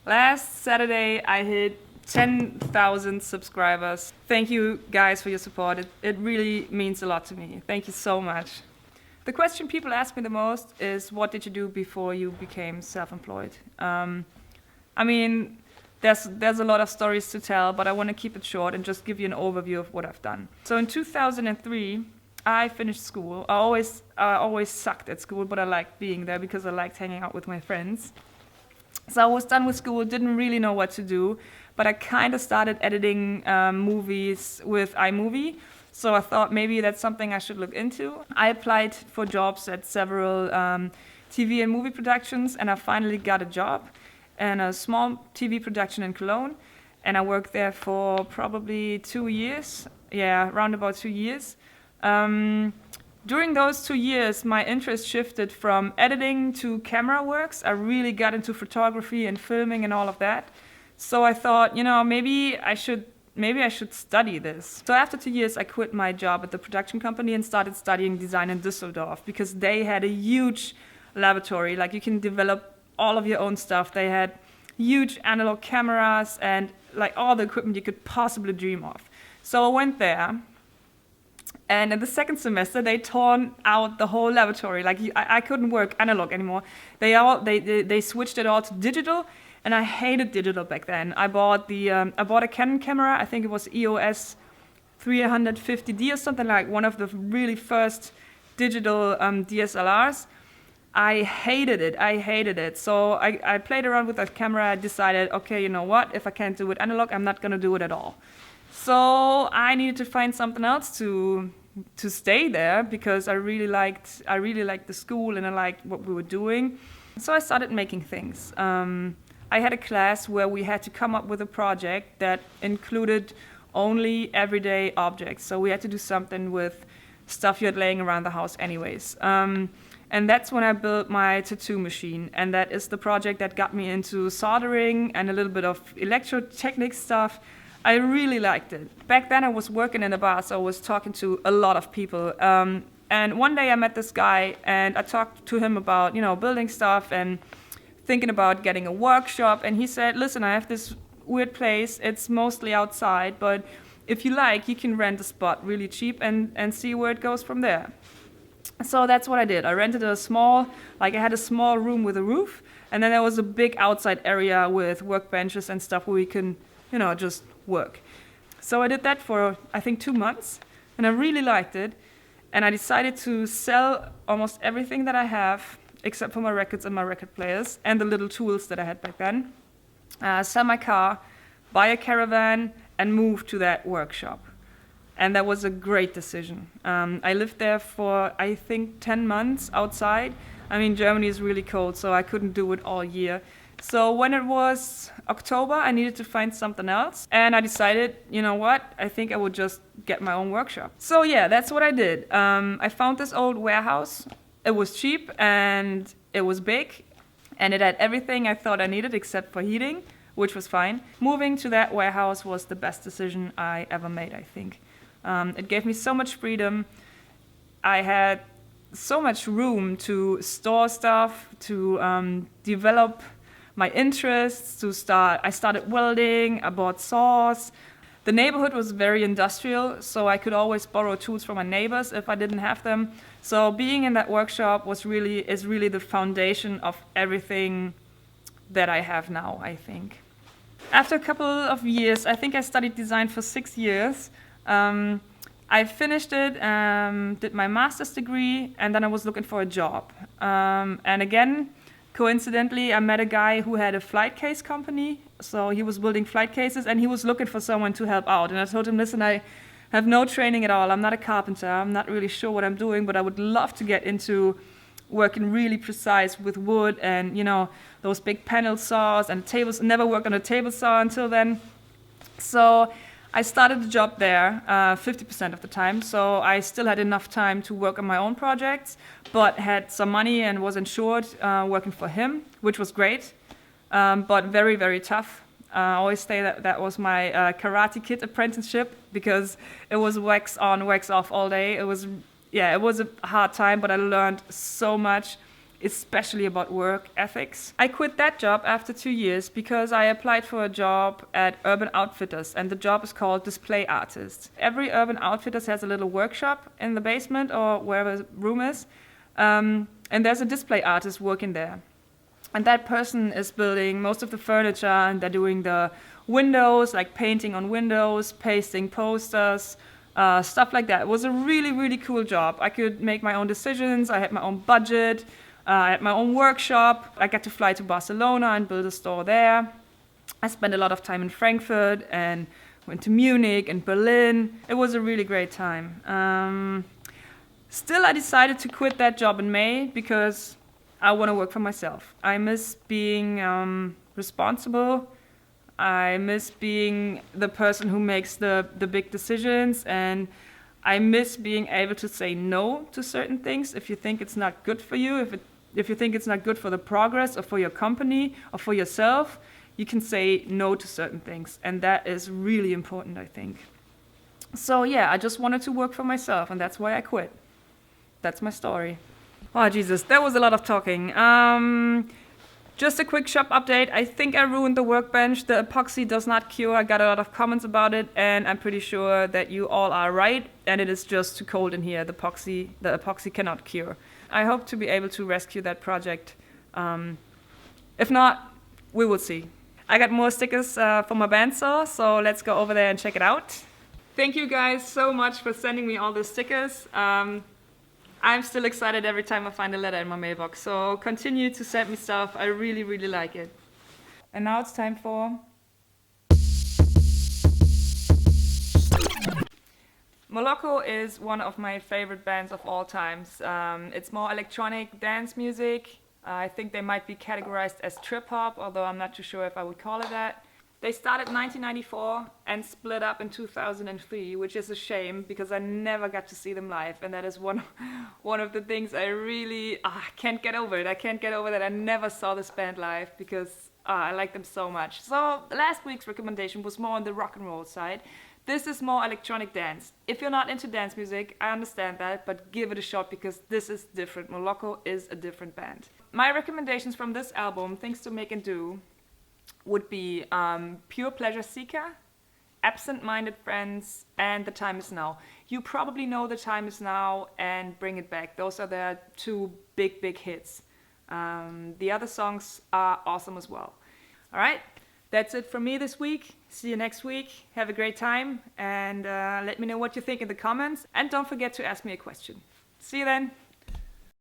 Last Saturday, I hit 10,000 subscribers. Thank you guys for your support. It really means a lot to me. Thank you so much. The question people ask me the most is, what did you do before you became self-employed? I mean, there's a lot of stories to tell, but I want to keep it short and just give you an overview of what I've done. So in 2003, I finished school. I always sucked at school, but I liked being there because I liked hanging out with my friends. So I was done with school, didn't really know what to do, but I kind of started editing movies with iMovie. So I thought maybe that's something I should look into. I applied for jobs at several TV and movie productions, and I finally got a job in a small TV production in Cologne. And I worked there for probably 2 years. Yeah, around about 2 years. During those 2 years, my interest shifted from editing to camera works. I really got into photography and filming and all of that. So I thought, maybe I should study this. So after 2 years, I quit my job at the production company and started studying design in Düsseldorf because they had a huge laboratory. Like, you can develop all of your own stuff. They had huge analog cameras and like all the equipment you could possibly dream of. So I went there. And in the second semester, they torn out the whole laboratory. Like, I couldn't work analog anymore. They switched it all to digital, and I hated digital back then. I bought a Canon camera. I think it was EOS 350D or something, like one of the really first digital DSLRs. I hated it. So I played around with that camera. I decided, okay, you know what? If I can't do it analog, I'm not gonna do it at all. So I needed to find something else to stay there because I really liked the school and I liked what we were doing. So I started making things. I had a class where we had to come up with a project that included only everyday objects. So we had to do something with stuff you had laying around the house anyways. And that's when I built my tattoo machine. And that is the project that got me into soldering and a little bit of electrotechnic stuff. I really liked it. Back then I was working in a bar, so I was talking to a lot of people. And one day I met this guy and I talked to him about, building stuff and thinking about getting a workshop. And he said, listen, I have this weird place. It's mostly outside, but if you like, you can rent a spot really cheap and see where it goes from there. So that's what I did. I rented I had a small room with a roof, and then there was a big outside area with workbenches and stuff where we can, just work. So I did that for, I think, 2 months, and I really liked it. And I decided to sell almost everything that I have, except for my records and my record players, and the little tools that I had back then. Sell my car, buy a caravan, and move to that workshop. And that was a great decision. I lived there for, I think, 10 months outside. I mean, Germany is really cold, so I couldn't do it all year. So when it was October, I needed to find something else. And I decided, you know what, I think I would just get my own workshop. So yeah, that's what I did. I found this old warehouse. It was cheap and it was big. And it had everything I thought I needed except for heating, which was fine. Moving to that warehouse was the best decision I ever made, I think. It gave me so much freedom. I had so much room to store stuff, to develop my interests, I started welding, I bought saws. The neighborhood was very industrial, so I could always borrow tools from my neighbors if I didn't have them. So being in that workshop is really the foundation of everything that I have now, I think. After a couple of years, I think I studied design for 6 years. I finished it, did my master's degree, and then I was looking for a job. And again, coincidentally, I met a guy who had a flight case company. So he was building flight cases, and he was looking for someone to help out. And I told him, listen, I have no training at all. I'm not a carpenter. I'm not really sure what I'm doing, but I would love to get into working really precise with wood and, those big panel saws and tables. Never worked on a table saw until then. So I started the job there 50% of the time, so I still had enough time to work on my own projects, but had some money and was insured working for him, which was great, but very, very tough. I always say that was my Karate Kid apprenticeship because it was wax on, wax off all day. It was a hard time, but I learned so much. especially about work ethics. I quit that job after 2 years because I applied for a job at Urban Outfitters, and the job is called display artist. Every Urban Outfitters has a little workshop in the basement or wherever the room is, and there's a display artist working there. And that person is building most of the furniture, and they're doing the windows, like painting on windows, pasting posters, stuff like that. It was a really, really cool job. I could make my own decisions. I had my own budget. I had my own workshop. I got to fly to Barcelona and build a store there. I spent a lot of time in Frankfurt and went to Munich and Berlin. It was a really great time. Still, I decided to quit that job in May because I want to work for myself. I miss being responsible. I miss being the person who makes the big decisions, and I miss being able to say no to certain things if you think it's not good for you, if you think it's not good for the progress or for your company or for yourself, you can say no to certain things, and that is really important, I think. So yeah, I just wanted to work for myself, and that's why I quit. That's my story. Oh, Jesus, that was a lot of talking. Just a quick shop update. I think I ruined the workbench. The epoxy does not cure. I got a lot of comments about it, and I'm pretty sure that you all are right, and it is just too cold in here. The epoxy cannot cure. I hope to be able to rescue that project. If not, we will see. I got more stickers for my bandsaw, so let's go over there and check it out. Thank you guys so much for sending me all the stickers. I'm still excited every time I find a letter in my mailbox, so continue to send me stuff. I really, really like it. And now it's time for Malakal is one of my favorite bands of all times. It's more electronic dance music. I think they might be categorized as trip hop, although I'm not too sure if I would call it that. They started in 1994 and split up in 2003, which is a shame because I never got to see them live, and that is one of the things I really can't get over it. I can't get over that I never saw this band live because I like them so much. So last week's recommendation was more on the rock and roll side. This is more electronic dance. If you're not into dance music, I understand that, but give it a shot because this is different. Malakal is a different band. My recommendations from this album, Things to Make and Do, would be Pure Pleasure Seeker, Absent-Minded Friends, and The Time Is Now. You probably know The Time Is Now and Bring It Back. Those are their two big hits. The other songs are awesome as well. All right, that's it from me this week. See you next week. Have a great time, and let me know what you think in the comments. And don't forget to ask me a question. See you then.